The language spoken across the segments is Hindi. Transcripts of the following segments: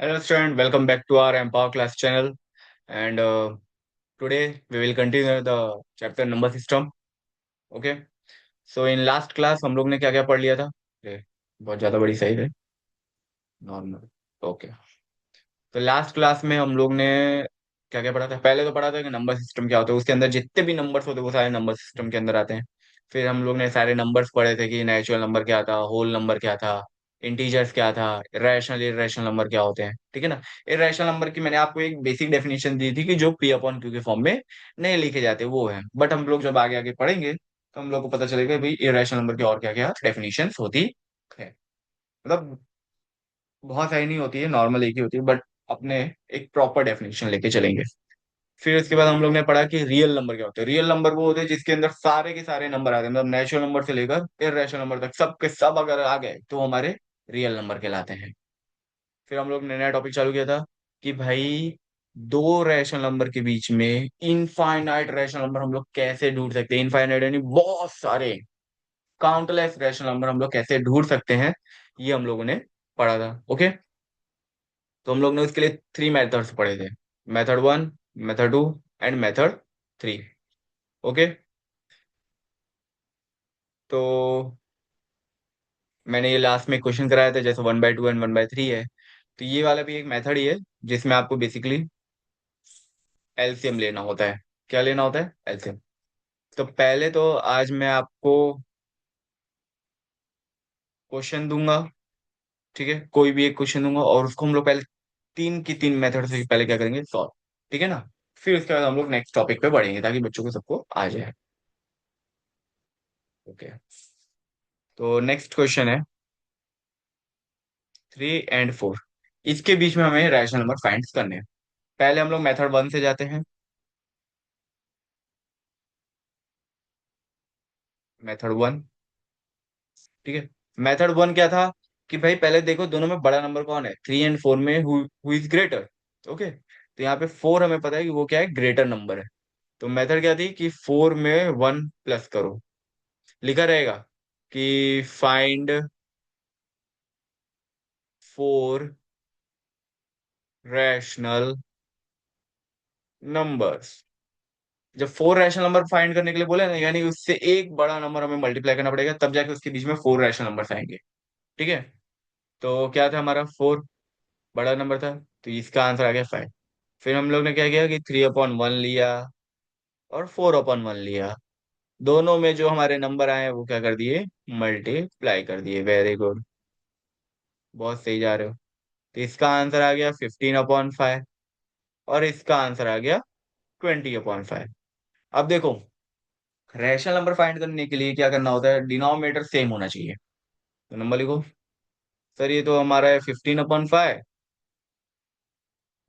Hello student, welcome back to our Empower class channel and today we will continue the chapter number system. Okay. So in last class हम लोग ने क्या क्या पढ़ लिया था? बहुत ज्यादा बड़ी साइज है। नॉर्मल। ओके। तो लास्ट क्लास में हम लोग ने क्या क्या पढ़ा था? पहले तो पढ़ा था कि नंबर सिस्टम क्या होता है, उसके अंदर जितने भी नंबर्स होते हैं वो सारे नंबर सिस्टम के अंदर आते हैं। फिर हम लोग ने सारे नंबर्स पढ़े थे कि नेचुरल नंबर क्या था, होल नंबर क्या था, इंटीजर्स क्या था, रैशनल इरेशनल नंबर क्या होते हैं। ठीक है ना। इरेशनल नंबर की मैंने आपको एक बेसिक डेफिनेशन दी थी कि जो पी अपॉन क्यू के फॉर्म में नहीं लिखे जाते वो है, बट हम लोग जब आगे आगे पढ़ेंगे तो हम लोग को पता चलेगा भाई इरेशनल नंबर की और क्या क्या डेफिनेशन होती है। मतलब बहुत सारी नहीं होती है, नॉर्मल एक ही होती है, बट अपने एक प्रॉपर डेफिनेशन लेके चलेंगे। फिर उसके बाद हम लोग ने पढ़ा कि रियल नंबर क्या होते हैं। रियल नंबर वो होते हैं जिसके अंदर सारे के सारे नंबर आते हैं, मतलब नेचुरल नंबर से लेकर इर्रेशनल नंबर तक सब के सब अगर आ गए तो हमारे रियल नंबर कहलाते हैं। फिर हम लोग ने नया टॉपिक चालू किया था कि भाई दो रैशनल नंबर के बीच में इनफाइनाइट रैशनल नंबर हम लोग कैसे ढूंढ सकते हैं। इनफाइनाइट यानी बहुत सारे काउंटलेस रैशनल नंबर हम लोग कैसे ढूंढ सकते हैं, ये हम लोगों ने पढ़ा था। ओके। तो हम लोग ने उसके लिए थ्री मेथड्स पढ़े थे, method one, method two and method three. Okay. तो मैंने ये लास्ट में क्वेश्चन कराया था जैसे 1/2 एंड 1/3 है, तो ये वाला भी एक मेथड ही है जिसमें आपको बेसिकली एलसीएम लेना होता है। क्या लेना होता है? एलसीएम। तो पहले तो आज मैं आपको क्वेश्चन दूंगा। ठीक है, कोई भी एक क्वेश्चन दूंगा और उसको हम लोग पहले तीन की तीन मेथड से पहले क्या करेंगे, सॉल्व। ठीक है ना। फिर उसके बाद हम लोग नेक्स्ट टॉपिक पे बढ़ेंगे ताकि बच्चों को सबको आ जाए। ओके। तो नेक्स्ट क्वेश्चन है 3 और 4, इसके बीच में हमें रैशनल नंबर फाइंड करने हैं। पहले हम लोग मेथड वन से जाते हैं। Method one. ठीक है। मेथड वन क्या था कि भाई पहले देखो दोनों में बड़ा नंबर कौन है, 3 और 4 में हु इज ग्रेटर। ओके। तो यहाँ पे 4 हमें पता है कि वो क्या है, ग्रेटर नंबर है। तो मेथड क्या थी कि 4 में 1 प्लस करो। लिखा रहेगा कि फाइंड 4 रैशनल नंबर्स। जब 4 रैशनल नंबर फाइंड करने के लिए बोले ना, यानी उससे एक बड़ा नंबर हमें मल्टीप्लाई करना पड़ेगा तब जाके उसके बीच में 4 रैशनल नंबर्स आएंगे। ठीक है। तो क्या था हमारा, 4 बड़ा नंबर था, तो इसका आंसर आ गया 5। फिर हम लोग ने क्या किया कि 3/1 लिया और 4/1 लिया। दोनों में जो हमारे नंबर आए वो क्या कर दिए, मल्टीप्लाई कर दिए। वेरी गुड, बहुत सही जा रहे हो। तो इसका आंसर आ गया 15/5 और इसका आंसर आ गया 20/5। अब देखो, रैशनल नंबर फाइंड करने के लिए क्या करना होता है, डिनोमिनेटर सेम होना चाहिए। तो नंबर लिखो। सर ये तो हमारा है 15/5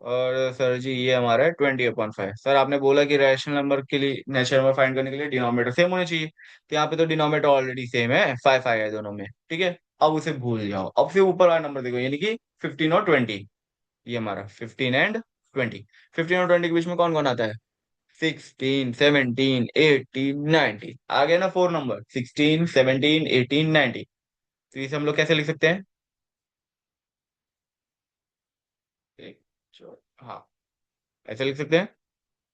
और सर जी ये हमारा है 20/5। सर आपने बोला कि रैशनल नंबर के लिए, नेचुरल नंबर फाइंड करने के लिए डिनोमिनेटर सेम होने चाहिए, तो यहाँ पे तो डिनोमिनेटर ऑलरेडी सेम है, 5 है दोनों में। ठीक है। अब उसे भूल जाओ, अब फिर ऊपर वाला नंबर देखो, यानी कि 15 और 20। ये हमारा 15 एंड 20। 15 और 20 के बीच में कौन कौन आता है, 16, 17, 18, 19। आ गए ना 4 नंबर, 16, 17, 18, 19। तो इसे हम लोग कैसे लिख सकते हैं, हाँ, ऐसे लिख सकते हैं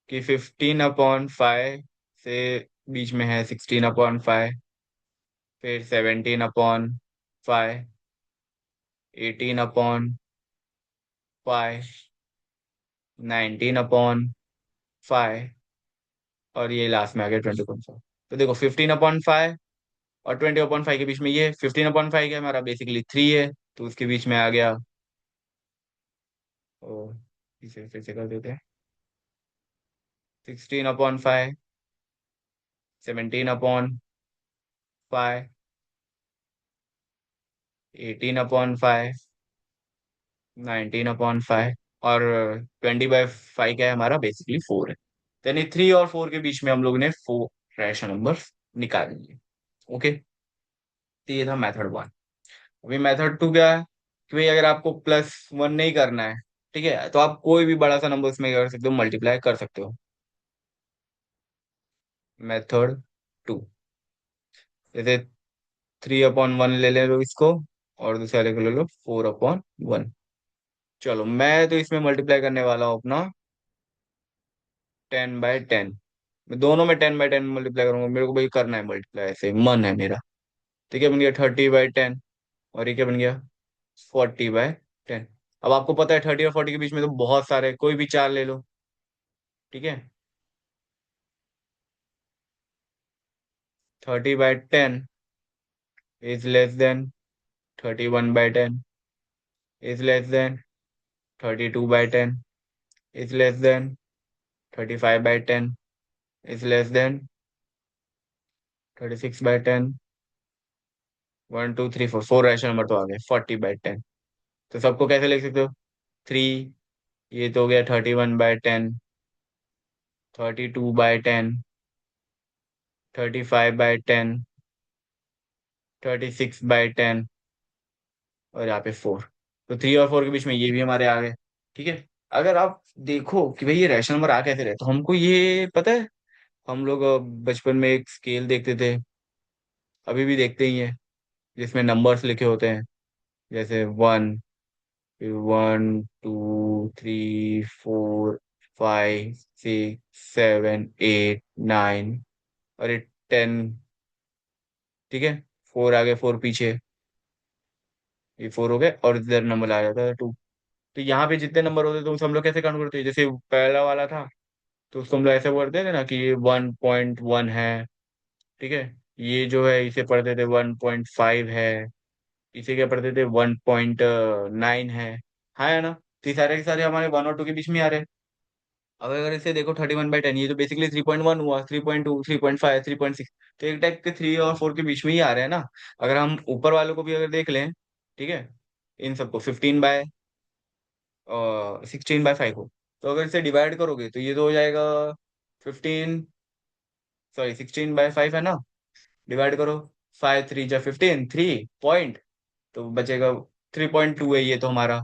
कि 15/5 से बीच में है 16/5, फिर 17/5, 18/5, 19/5 और ये लास्ट में आ गया 20/5। तो देखो 15/5 और 20/5 के बीच में ये 15/5 का हमारा बेसिकली 3 है, तो उसके बीच में आ गया, ओ इसे फिर से कर देते हैं, 16/5, 17/5, 18/5, 19/5 और 20/5 क्या है हमारा, बेसिकली 4 है। यानी 3 और 4 के बीच में हम लोग ने 4 रैशनल नंबर निकाल लिए। ओके। तो ये था मेथड वन। अभी मेथड टू क्या है कि भाई अगर आपको +1 नहीं करना है, ठीक है, तो आप कोई भी बड़ा सा नंबर उसमें कर सकते हो, मल्टीप्लाई कर सकते हो। मेथड टू, जैसे 3/1 ले ले लो इसको और दूसरे वाले को ले लो 4/1। चलो मैं तो इसमें मल्टीप्लाई करने वाला हूँ अपना 10/10। मैं दोनों में 10/10 मल्टीप्लाई करूंगा, मेरे को भाई करना है मल्टीप्लाई, ऐसे मन है मेरा। ठीक है, बन गया 30/10। और ये क्या बन गया? 40/10। अब आपको पता है 30 और 40 के बीच में तो बहुत सारे, कोई भी चार ले लो। ठीक है, 30/10 is less than 31/10, is less than 32/10, is less than 35/10, is less than 36/10। 1 2 3 4, 4 rational number तो आ गए। 40/10। तो सबको कैसे लिख सकते हो? 3, ये तो हो गया 31/10, 32/10, 35/10, 36/10, और यहाँ पे 4। तो 3 और 4 के बीच में ये भी हमारे आ गए। ठीक है, अगर आप देखो कि भाई ये रैशनल नंबर आ कैसे रहे, तो हमको ये पता है। हम लोग बचपन में एक स्केल देखते थे, अभी भी देखते ही हैं, जिसमें नंबर्स लिखे होते हैं, जैसे 1 1 2 3 4 5 6 7 8 9, और 10। ठीक है, 4 आगे 4 पीछे, ये 4 हो गए, और इधर नंबर आ जाता है 2। तो यहाँ पे जितने नंबर होते थे उसे हम लोग कैसे काउंट करते हैं? जैसे पहला वाला था, तो उसको हम लोग ऐसे करते थे ना कि ये 1.1 है। ठीक है, ये जो है इसे पढ़ते थे 1.5 है, इसे क्या पढ़ते थे 1.9 है। हाँ है ना? तो ये सारे के सारे हमारे 1 और 2 के बीच में आ रहे हैं। अब अगर इसे देखो 31/10, ये तो बेसिकली 3.1 हुआ, 3.2, 3.5, 3.6। तो एक टाइप के 3 और 4 के बीच में ही आ रहे हैं ना। अगर हम ऊपर वालों को भी अगर देख लें, ठीक है, इन सबको 16/5 को, तो अगर इसे डिवाइड करोगे तो ये तो हो जाएगा 15, सॉरी 16/5 है ना। डिवाइड करो, 5 3 जा 15, 3 पॉइंट, तो बचेगा 3.2 है ये तो हमारा।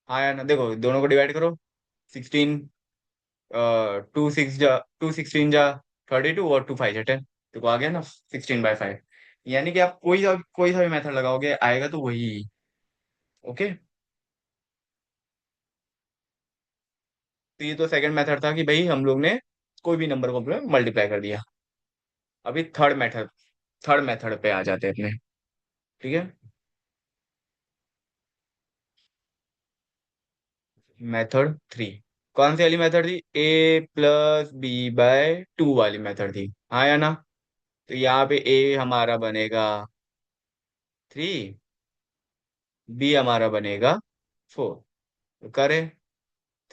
हाँ यार ना, देखो दोनों को डिवाइड करो। 16, 2 16 जा 32, और 2 5 जा 10। देखो आ गया ना 16/5। यानी कि आप कोई सा भी मेथड लगाओगे आएगा तो वही। ओके, तो ये तो सेकंड मेथड था कि भाई हम लोग ने कोई भी नंबर को मल्टीप्लाई कर दिया। अभी थर्ड मेथड पे आ जाते हैं अपने। ठीक है, मेथड 3। कौन सी वाली मेथड थी? A+B/2 वाली मेथड थी, हाँ या ना? तो यहाँ पे A हमारा बनेगा 3, B हमारा बनेगा 4। तो करें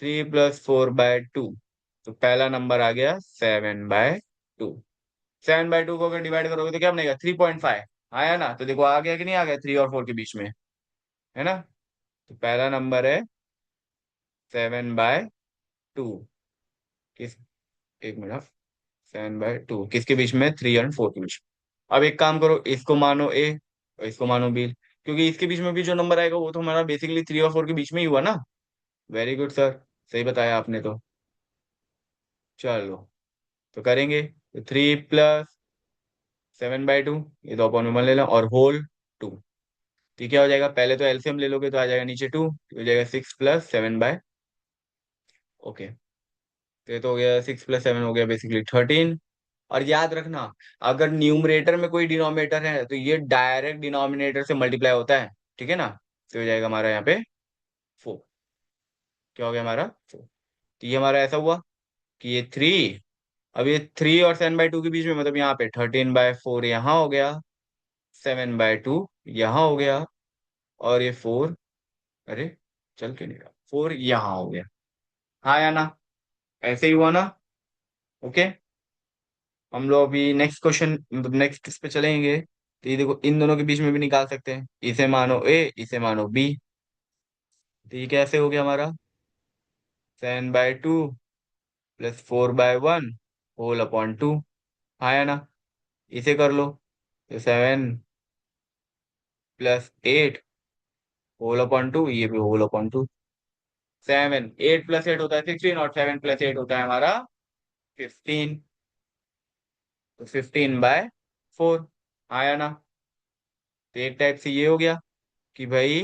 3+4/2, तो पहला नंबर आ गया 7/2। 7/2 को अगर डिवाइड करोगे तो क्या बनेगा? 3.5। आया ना? तो देखो आ गया कि नहीं आ गया 3 और 4 के बीच में, है ना? तो पहला नंबर है 7/2। किस, एक मिनट, 7/2 किसके बीच में? 3 और 4 के बीच में। अब एक काम करो, इसको मानो ए और इसको मानो बी, क्योंकि इसके बीच में भी जो नंबर आएगा वो तो हमारा बेसिकली 3 और 4 के बीच में ही हुआ ना। वेरी गुड सर, सही बताया आपने तो। चलो, तो करेंगे। तो 3+7/2, ये तो अपन में ले लो, और होल 2। तो क्या हो जाएगा? पहले तो एलसीएम ले लोगे तो आ जाएगा नीचे 2, तो हो जाएगा 6+7/। ओके, तो ये तो हो गया 6+7 हो गया बेसिकली 13। और याद रखना, अगर न्यूमरेटर में कोई डिनोमिनेटर है तो ये डायरेक्ट डिनोमिनेटर से मल्टीप्लाई होता है। ठीक है ना? तो हो जाएगा हमारा यहाँ पे 4। क्या हो गया हमारा? 4। तो ये हमारा ऐसा हुआ कि ये 3, अब ये 3 और 7/2 के बीच में, मतलब यहाँ पे 13/4 यहाँ हो गया, 7/2 यहाँ हो गया, और ये 4, अरे चल के नहीं रहा, 4 यहाँ हो गया। हाँ या ना? ऐसे ही हुआ ना? ओके, हम लोग अभी नेक्स्ट क्वेश्चन, मतलब नेक्स्ट इस पे चलेंगे। तो ये देखो इन दोनों के बीच में भी निकाल सकते हैं, इसे मानो ए, इसे मानो बी। तो ये कैसे हो गया हमारा? 7/2 + 4/1 होल अपॉन 2। हाँ या ना? इसे कर लो, तो 7 + 8 होल अपॉन 2, ये भी होल अपॉन 2। 8 + 8 होता है 16, और 7 + 8 होता है हमारा 15। तो 15/4। आया ना? तो एक टाइप से ये हो गया कि भाई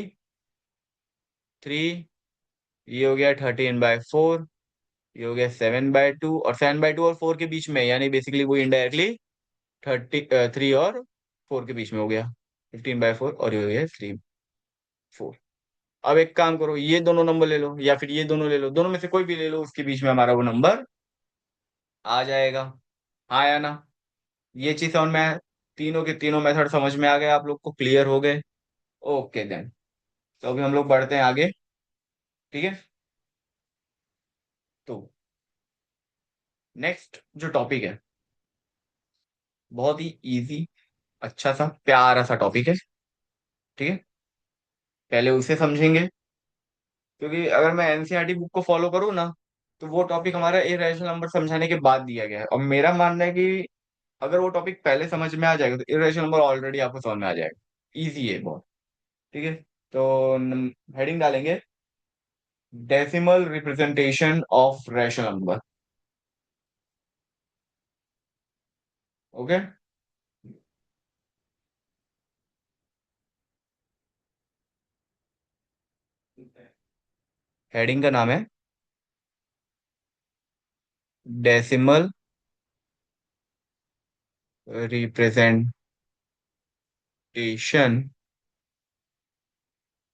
3, ये हो गया 13/4, ये हो गया 7/2, और 7/2 और 4 के बीच में, यानी बेसिकली वो इनडायरेक्टली 3 और 4 के बीच में हो गया 15/4, और ये हो गया 3/4। अब एक काम करो, ये दोनों नंबर ले लो या फिर ये दोनों ले लो, दोनों में से कोई भी ले लो, उसके बीच में हमारा वो नंबर आ जाएगा। हाँ या ना? ये चीज समझ में आया? तीनों के तीनों मेथड समझ में आ गए, आप लोग को क्लियर हो गए? Okay then. तो अभी हम लोग बढ़ते हैं आगे। ठीक है। तो नेक्स्ट जो टॉपिक है, बहुत ही इजी, अच्छा सा प्यारा सा टॉपिक है। ठीक है। पहले उसे समझेंगे, क्योंकि अगर मैं एनसीईआरटी बुक को फॉलो करूँ ना, तो वो टॉपिक हमारा इरेशनल नंबर समझाने के बाद दिया गया है, और मेरा मानना है कि अगर वो टॉपिक पहले समझ में आ जाएगा तो इरेशनल नंबर ऑलरेडी आपको समझ में आ जाएगा। इजी है बहुत। ठीक है। तो हेडिंग डालेंगे, decimal representation of rational number. Okay. Heading का नाम है decimal representation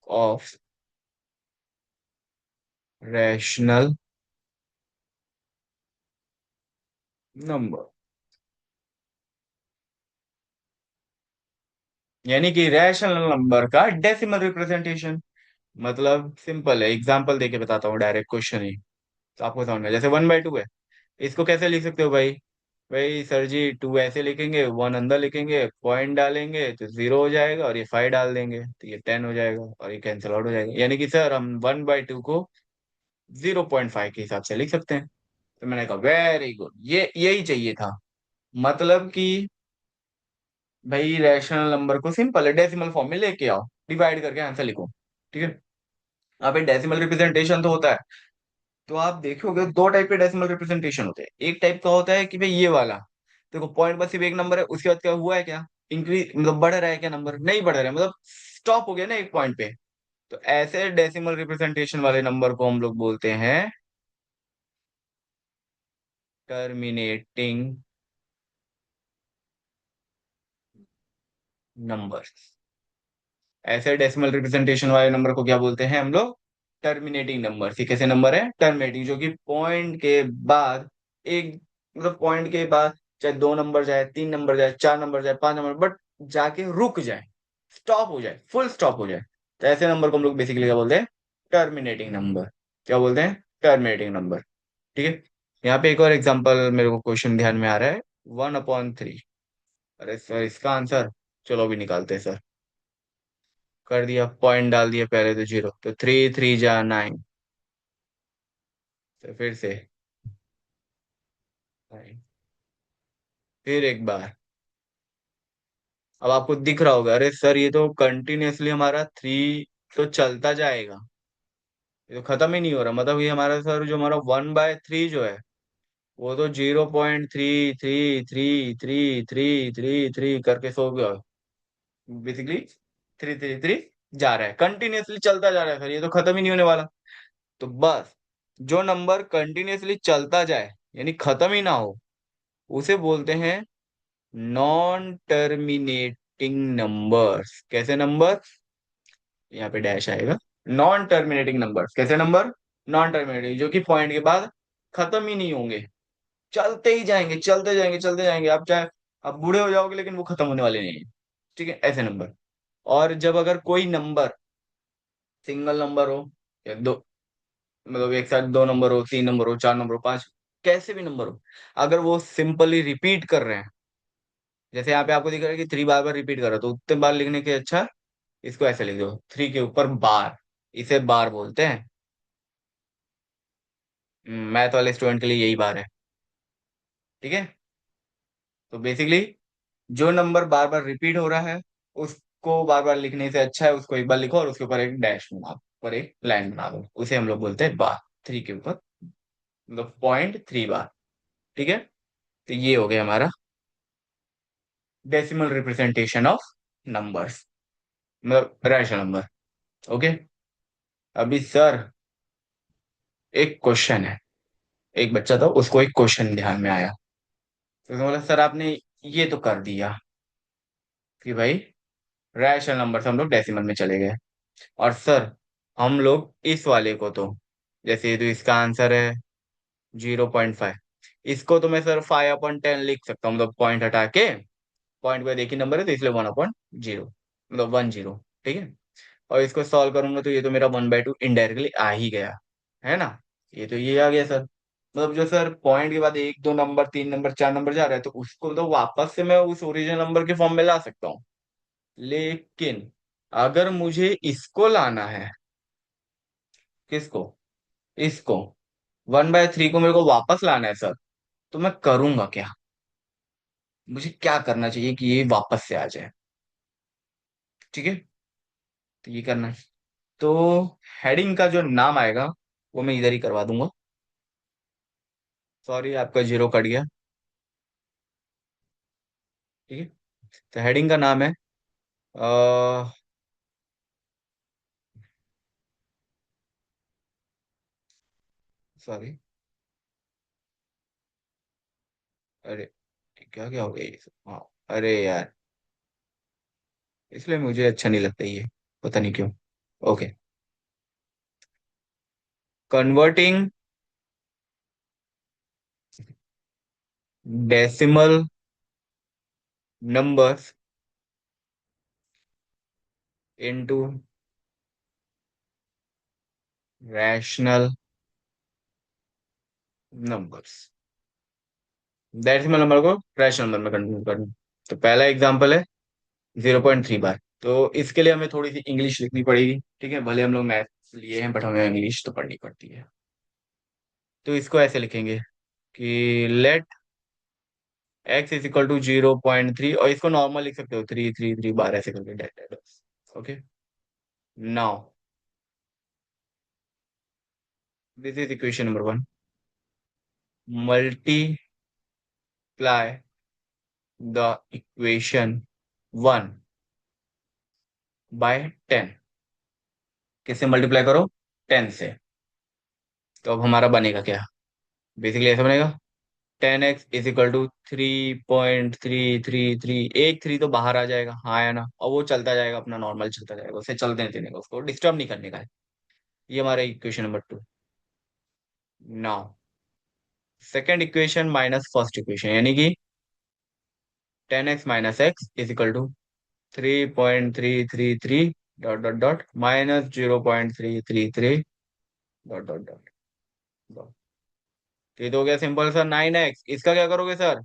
of rational number. यानी कि रैशनल नंबर का डेसिमल रिप्रेजेंटेशन। मतलब सिंपल है, एग्जांपल देके बताता हूँ, डायरेक्ट क्वेश्चन ही, तो आपको समझ में जैसे 1/2 है, इसको कैसे लिख सकते हो भाई? भाई सर जी, 2 ऐसे लिखेंगे, 1 अंदर लिखेंगे, पॉइंट डालेंगे तो 0 हो जाएगा, और ये 5 डाल देंगे तो ये 10 हो जाएगा, और ये कैंसिल आउट हो जाएगा। यानी कि सर हम 1/2 को 0.5 के हिसाब से लिख सकते हैं। तो मैंने कहा वेरी गुड, ये यही चाहिए था। मतलब कि भाई रैशनल नंबर को सिंपल है, डेसिमल फॉर्म में लेके आओ, डिवाइड करके आंसर लिखो। ठीक है। यहाँ पे डेसिमल रिप्रेजेंटेशन तो होता है। तो आप देखोगे दो टाइप के डेसिमल रिप्रेजेंटेशन होते हैं। एक टाइप का होता है कि भाई ये वाला, देखो पॉइंट बस सिर्फ एक नंबर है, उसके बाद क्या हुआ है, क्या इंक्रीज, मतलब बढ़ रहा है क्या नंबर? नहीं बढ़ रहा है, मतलब स्टॉप हो गया ना एक पॉइंट पे। तो ऐसे डेसिमल रिप्रेजेंटेशन वाले नंबर को हम लोग बोलते हैं टर्मिनेटिंग नंबर। ऐसे डेसिमल रिप्रेजेंटेशन वाले नंबर को क्या बोलते हैं हम लोग? Terminating number. ये कैसे नंबर है? टर्मिनेटिंग, जो कि पॉइंट के बाद एक, मतलब पॉइंट के बाद चाहे 2 नंबर जाए, 3 नंबर जाए, 4 नंबर जाए, 5 नंबर, बट जाके रुक जाए, स्टॉप हो जाए, फुल स्टॉप हो जाए। तो ऐसे नंबर को हम लोग बेसिकली क्या बोलते हैं? Terminating number. क्या बोलते हैं? Terminating number. ठीक है। यहाँ पे एक और एग्जांपल मेरे को क्वेश्चन ध्यान में आ रहा है, 1/3। अरे सर इसका आंसर, चलो अभी निकालते हैं सर। कर दिया, पॉइंट डाल दिया पहले तो 0, तो 3 3 जा 9। तो फिर से 9, फिर एक बार। अब आपको दिख रहा होगा, अरे सर ये तो कंटिन्यूअसली हमारा 3 तो चलता जाएगा, ये तो खत्म ही नहीं हो रहा। मतलब ये हमारा सर, जो हमारा 1/3 जो है, वो तो 0.3333333 करके सो गया, बेसिकली 333 जा रहा है, कंटिन्यूअसली चलता जा रहा है सर, ये तो खत्म ही नहीं होने वाला। तो बस, जो नंबर कंटिन्यूअसली चलता जाए यानी खत्म ही ना हो, उसे बोलते हैं नॉन टर्मिनेटिंग नंबर्स। कैसे नंबर? यहाँ पे डैश आएगा। नॉन टर्मिनेटिंग नंबर्स कैसे नंबर? नॉन टर्मिनेटिंग, जो कि पॉइंट के बाद खत्म ही नहीं होंगे, चलते ही जाएंगे, चलते जाएंगे, चलते जाएंगे, आप चाहे आप बूढ़े हो जाओगे लेकिन वो खत्म होने वाले नहीं है। ठीक है, ऐसे नंबर। और जब अगर कोई नंबर सिंगल नंबर हो, या दो, मतलब एक साथ 2 नंबर हो, 3 नंबर हो, 4 नंबर हो, पांच, कैसे भी नंबर हो, अगर वो सिंपली रिपीट कर रहे हैं, जैसे यहाँ पे आपको दिख रहा है कि 3 बार बार रिपीट कर रहा है, तो उतने बार लिखने के अच्छा इसको ऐसे लिख दो, 3 के ऊपर बार, इसे बार बोलते हैं। मैथ वाले स्टूडेंट के लिए यही बार है। ठीक है। तो बेसिकली जो नंबर बार बार रिपीट हो रहा है, उसको बार बार लिखने से अच्छा है उसको एक बार लिखो और उसके ऊपर एक डैश बना दो, ऊपर एक लाइन बना दो, उसे हम लोग बोलते हैं बार। 3 के ऊपर, मतलब 0.3 बार। ठीक है। तो ये हो गया हमारा डेसिमल रिप्रेजेंटेशन ऑफ नंबर्स, मतलब रैशनल नंबर। ओके। अभी सर एक क्वेश्चन है। एक बच्चा था, उसको एक क्वेश्चन ध्यान में आया, तो उसने बोला सर आपने ये तो कर दिया कि भाई रैशनल नंबर से हम लोग डेसिमल में चले गए, और सर हम लोग इस वाले को तो, जैसे ये तो इसका आंसर है 0.5, इसको तो मैं सर 5/10 लिख सकता हूँ, मतलब पॉइंट हटा के। पॉइंट पे देखिए नंबर है तो इसलिए 1/0, मतलब 10, ठीक है। और इसको सॉल्व करूंगा तो ये तो मेरा 1/2 इनडायरेक्टली आ ही गया, है ना। ये तो ये आ गया सर। मतलब जो सर पॉइंट के बाद एक दो नंबर, तीन नंबर, चार नंबर जा रहा है, तो उसको तो वापस से मैं उस ओरिजिनल नंबर के फॉर्म में ला सकता हूँ। लेकिन अगर मुझे इसको लाना है, किसको, इसको 1/3 को मेरे को वापस लाना है सर, तो मैं करूंगा क्या, मुझे क्या करना चाहिए कि ये वापस से आ जाए। ठीक है, तो ये करना है। तो हेडिंग का जो नाम आएगा वो मैं इधर ही करवा दूंगा। सॉरी आपका जीरो कट गया। ठीक है, तो हेडिंग का नाम है, सॉरी, अरे क्या क्या हो गया ये सब, हाँ। अरे यार, इसलिए मुझे अच्छा नहीं लगता ये, पता नहीं क्यों। Okay, converting decimal numbers into rational numbers, decimal number को रैशनल नंबर में कन्वर्ट करना। तो पहला एग्जांपल है 0.3 बार। तो इसके लिए हमें थोड़ी सी इंग्लिश लिखनी पड़ेगी, ठीक है, भले हम लोग मैथ्स लिए हैं बट हमें इंग्लिश तो पढ़नी पड़ती है। तो इसको ऐसे लिखेंगे कि let x is equal to 0.3, और इसको नॉर्मल लिख सकते हो 3 3 3 बार ऐसे करके, डेट। Okay, now this is equation number 1, multiply the equation 1 by 10। किससे मल्टीप्लाई करो, 10 से। तो अब हमारा बनेगा क्या, बेसिकली ऐसा बनेगा 10x इज इक्वल टू 3.333, एक थ्री तो बाहर आ जाएगा, हाँ या ना, और वो चलता जाएगा अपना, नॉर्मल चलता जाएगा, उसे चलते देने का, उसको डिस्टर्ब नहीं करने का है। ये हमारा equation number 2। Now second equation minus first equation, यानी कि 10x minus x is equal to 3.333 dot dot dot minus 0.333 dot dot dot dot. तो ये तो हो गया सिंपल सर 9x। इसका क्या करोगे सर,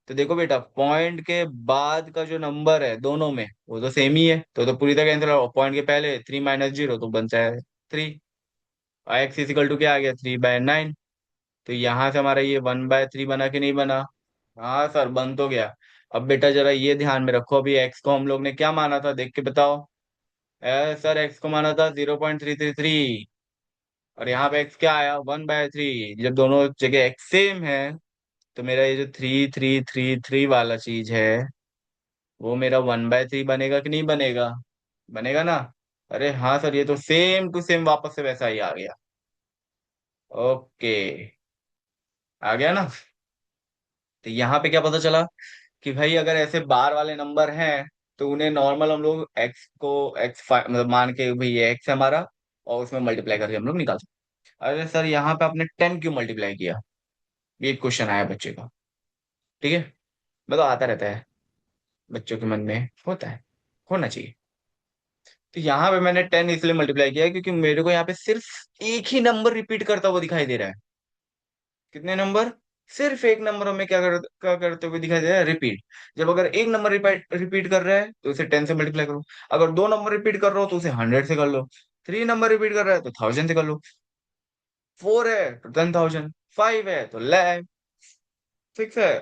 तो देखो बेटा पॉइंट के बाद का जो नंबर है दोनों में वो तो सेम ही है, तो पूरी तरह कैंसिल हो, पॉइंट के पहले 3 - 0 तो बनता है 3। एक्स इजिकल टू क्या आ गया 3/9। तो यहाँ से हमारा ये 1/3 बना कि नहीं बना, हाँ सर बन तो गया। अब बेटा जरा ये ध्यान में रखो, अभी एक्स को हम लोग ने क्या माना था, देख के बताओ। सर एक्स को माना था 0.333, और यहाँ पे एक्स क्या आया 1/3। जब दोनों जगह एक्स सेम है, तो मेरा ये जो 3 3 3 3 वाला चीज है वो मेरा 1/3 बनेगा कि नहीं बनेगा, बनेगा ना। अरे हाँ सर, ये तो सेम टू सेम वापस से वैसा ही आ गया। ओके, आ गया ना। तो यहाँ पे क्या पता चला कि भाई अगर ऐसे बार वाले नंबर हैं तो उन्हें नॉर्मल हम लोग एक्स को एक्स मतलब मान के भाई ये एक्स है हमारा, और उसमें मल्टीप्लाई करके हम लोग निकाल सकते। अरे सर यहाँ पे आपने 10 क्यों मल्टीप्लाई किया, ये क्वेश्चन आया बच्चे का। ठीक है, मतलब आता रहता है, बच्चों के मन में होता है, होना चाहिए। तो यहाँ पे मैंने 10 इसलिए मल्टीप्लाई किया क्योंकि मेरे को यहाँ पे सिर्फ एक ही नंबर रिपीट करता हुआ दिखाई दे रहा है। कितने नंबर, सिर्फ एक नंबर हमें क्या करते हुए दिखाई दे रहा है, रिपीट। जब अगर एक नंबर रिपीट रिपीट कर रहा है तो उसे 10 से मल्टीप्लाई करो। अगर दो नंबर रिपीट कर रहे हो तो उसे 100 से कर लो। थ्री नंबर रिपीट कर रहा है तो 1000 से कर लो। फोर है तो 10,000, फाइव है तो लैख, सिक्स है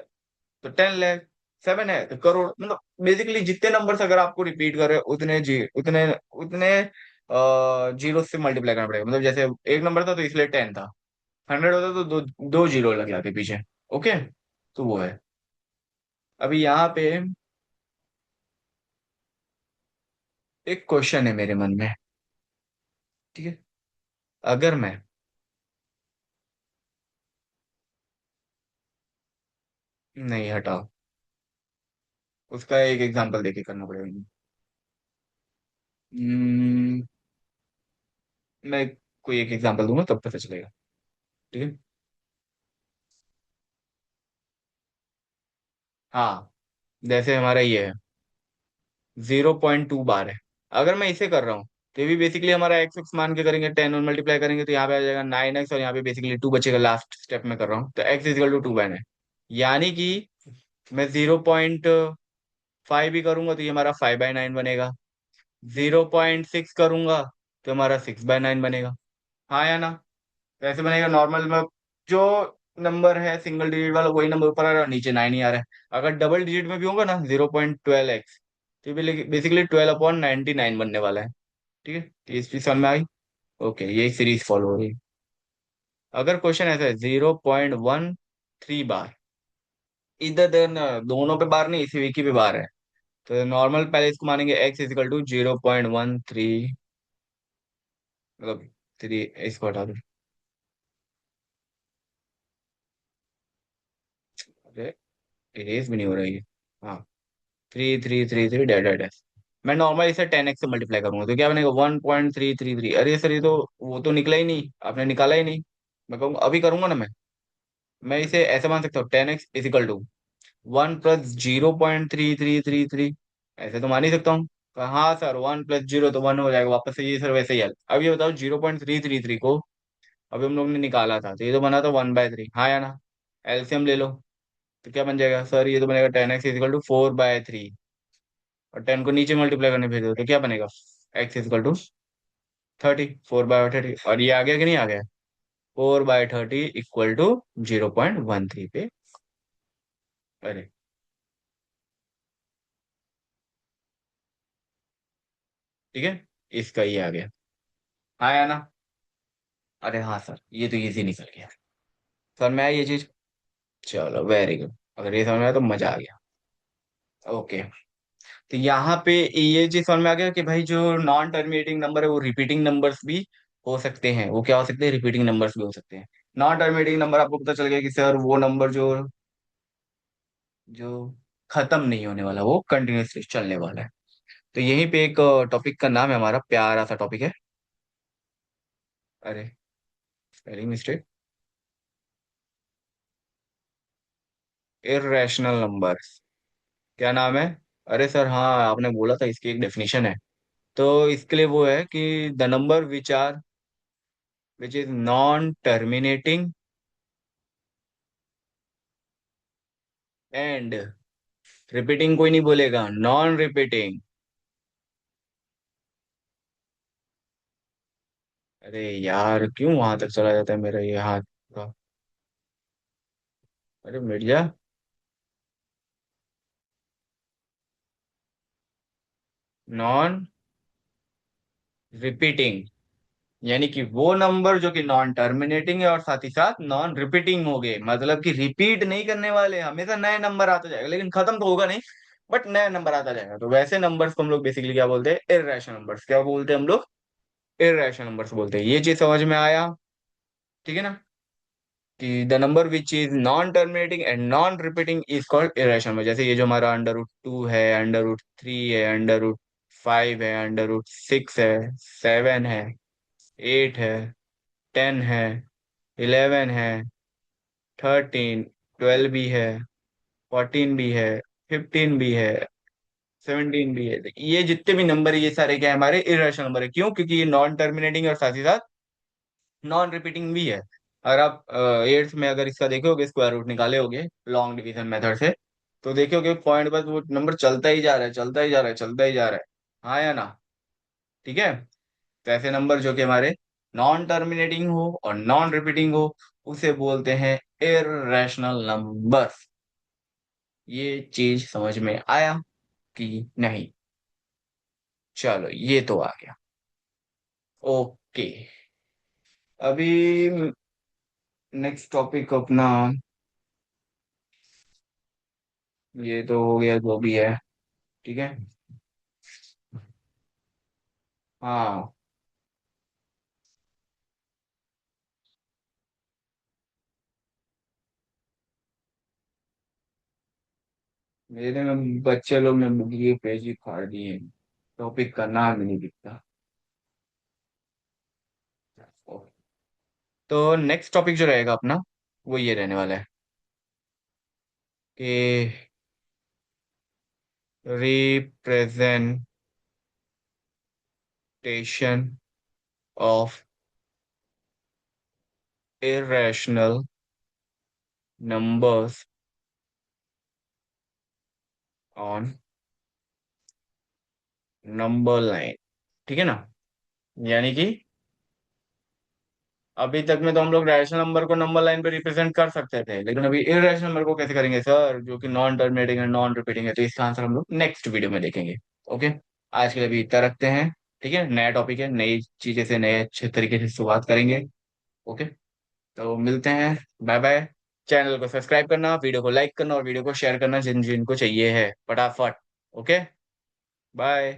तो 10 लाख, सेवन है तो करोड़। मतलब बेसिकली जितने नंबर्स अगर आपको रिपीट कर रहे हो उतने जी उतने उतने जीरो से मल्टीप्लाई करना पड़ेगा। मतलब जैसे एक नंबर था तो इसलिए 10 था, 100 होता तो दो दो जीरो लग जाते पीछे। ओके, तो वो है। अभी यहाँ पे एक क्वेश्चन है मेरे मन में, ठीक है। अगर मैं, नहीं हटाओ, उसका एक एग्जांपल देके करना पड़ेगा। हम्म, मैं कोई एक एग्जांपल दूंगा तब पता चलेगा। ठीक है। हाँ, जैसे हमारा ये है, 0.2 बार है। अगर मैं इसे कर रहा हूँ तो ये भी बेसिकली हमारा एक्स एक्स मान के करेंगे, 10 और मल्टीप्लाई करेंगे तो यहाँ पे आ जाएगा 9x, और यहाँ पे बेसिकली 2 बचेगा, लास्ट स्टेप में कर रहा हूँ तो x = 2/9। यानी कि मैं 0.5 भी करूंगा तो ये हमारा 5/9 बनेगा। 0.6 करूंगा तो हमारा 6/9 बनेगा। हाँ या ना? तो ऐसे बनेगा नॉर्मल में। जो नंबर है सिंगल डिजिट वाला वही नंबर ऊपर आ रहा है और नीचे 9 ही आ रहा है। अगर डबल डिजिट में भी होगा ना, 0.12x, तो बेसिकली 12/99 बनने वाला है। ठीक है, तो इस चीज समझ में आई। ओके, ये एक सीरीज फॉलो हो रही है। अगर क्वेश्चन ऐसा है 0.13 बार, इधर देन दोनों पे बार नहीं, इसी एक ही पे बार है, तो नॉर्मल पहले इसको मानेंगे x = 0.13, मतलब 3, इसको हटा दो। अरे, इरेज भी नहीं हो रही है। हाँ, 3 3 3 3 डैट डैट डैट। मैं नॉर्मल इसे 10x से मल्टीप्लाई करूंगा तो क्या बनेगा 1.333। अरे सर, ये तो वो तो निकला ही नहीं, आपने निकाला ही नहीं। मैं कहूँगा अभी करूंगा ना मैं इसे ऐसे मान सकता हूँ, 10x = 1 + 0.3333। ऐसे तो मान ही सकता हूँ। हाँ सर, 1 + 0 तो 1 हो जाएगा वापस से, ये सर वैसे ही है। अब ये बताओ, 0.333 को अभी हम लोग ने निकाला था तो ये तो बना था 1/3, हाँ या ना? एलसीएम ले लो, तो क्या बन जाएगा सर, ये तो बनेगा 10x = 4/3। और 10 को नीचे मल्टीप्लाई करने भेज दो तो क्या बनेगा, x = 30, 4/30। और ये आ गया कि नहीं आ गया? 4/30 = 0.13 पे। अरे, ठीक है, इसका ये आ गया। हाँ या ना? अरे हाँ सर, ये तो इजी निकल गया। सर मैं ये चीज, चलो वेरी गुड, अगर ये समझ में आया तो मजा आ गया। ओके, तो यहाँ पे ये चीज समझ में आ गया कि भाई जो नॉन टर्मिनेटिंग नंबर है वो रिपीटिंग नंबर्स भी हो सकते हैं। वो क्या हो सकते हैं, रिपीटिंग नंबर्स भी हो सकते हैं। नॉन टर्मिनेटिंग नंबर आपको पता चल गया कि सर वो नंबर जो जो खत्म नहीं होने वाला, वो कंटिन्यूसली चलने वाला है। तो यहीं पे एक टॉपिक का नाम है हमारा, प्यारा सा टॉपिक है। अरे, स्पेलिंग मिस्टेक। इर्रेशनल नंबर्स, क्या नाम है? अरे सर हाँ, आपने बोला था इसकी एक डेफिनेशन है। तो इसके लिए वो है कि the number which is non terminating and repeating, कोई नहीं बोलेगा, नॉन रिपीटिंग। अरे यार, क्यों वहां तक चला जाता है मेरा ये हाथ का? अरे मिर्जा, नॉन रिपीटिंग, यानी कि वो नंबर जो कि नॉन टर्मिनेटिंग है और साथ ही साथ नॉन रिपीटिंग हो गए, मतलब कि रिपीट नहीं करने वाले, हमेशा नए नंबर आता जाएगा लेकिन खत्म तो होगा नहीं, बट नया नंबर आता जाएगा। तो वैसे नंबर्स को हम लोग बेसिकली क्या बोलते हैं, इर्रेशनल नंबर्स। क्या बोलते हैं हम लोग? इर्रेशनल नंबर्स बोलते हैं। ये चीज समझ में आया? ठीक है ना? कि the number which is non terminating and non repeating is called irrational number. जैसे ये जो हमारा √2 है, √3 है, √5 है, √6 है, 7 है, 8 है, 10 है, 11 है, 13, 12 भी है, 14 भी है, 15 भी है, 17 भी है। तो ये जितने भी नंबर है ये सारे क्या है, हमारे इरेशनल नंबर है। क्यों? क्योंकि ये नॉन टर्मिनेटिंग और साथ ही साथ नॉन रिपीटिंग भी है। अगर आप एट्थ में अगर इसका देखोगे, स्क्वायर रूट निकाले होगे लॉन्ग डिवीजन मेथड से, तो देखोगे पॉइंट पर वो नंबर चलता ही जा रहा है, चलता ही जा रहा है, चलता ही जा रहा है। हाँ या ना? ठीक है। तो ऐसे नंबर जो कि हमारे नॉन टर्मिनेटिंग हो और नॉन रिपीटिंग हो, उसे बोलते हैं इररेशनल नंबर। ये चीज समझ में आया कि नहीं? चलो, ये तो आ गया। ओके, अभी नेक्स्ट टॉपिक अपना, ये तो हो गया जो भी है। ठीक है। हाँ, मेरे में बच्चे लोग ने ये पेज ही फाड़ दिए, टॉपिक का नाम ही नहीं दिखता। तो नेक्स्ट टॉपिक जो रहेगा अपना, वो ये रहने वाला है कि representation of irrational numbers on number line. ठीक है ना? यानी कि अभी तक में तो हम लोग रैशनल नंबर को नंबर लाइन पे रिप्रेजेंट कर सकते थे, लेकिन अभी इरेशनल नंबर को कैसे करेंगे सर, जो कि नॉन टर्मिनेटिंग है, नॉन रिपीटिंग है। तो इसका आंसर हम लोग नेक्स्ट वीडियो में देखेंगे। ओके, आज के लिए अभी इतना रखते हैं। ठीक है, नया टॉपिक है, नई चीजें से नए अच्छे तरीके से शुरुआत करेंगे। ओके, तो मिलते हैं। Bye bye. चैनल को सब्सक्राइब करना, वीडियो को लाइक करना और वीडियो को शेयर करना जिन जिन को चाहिए है, फटाफट। Okay, bye.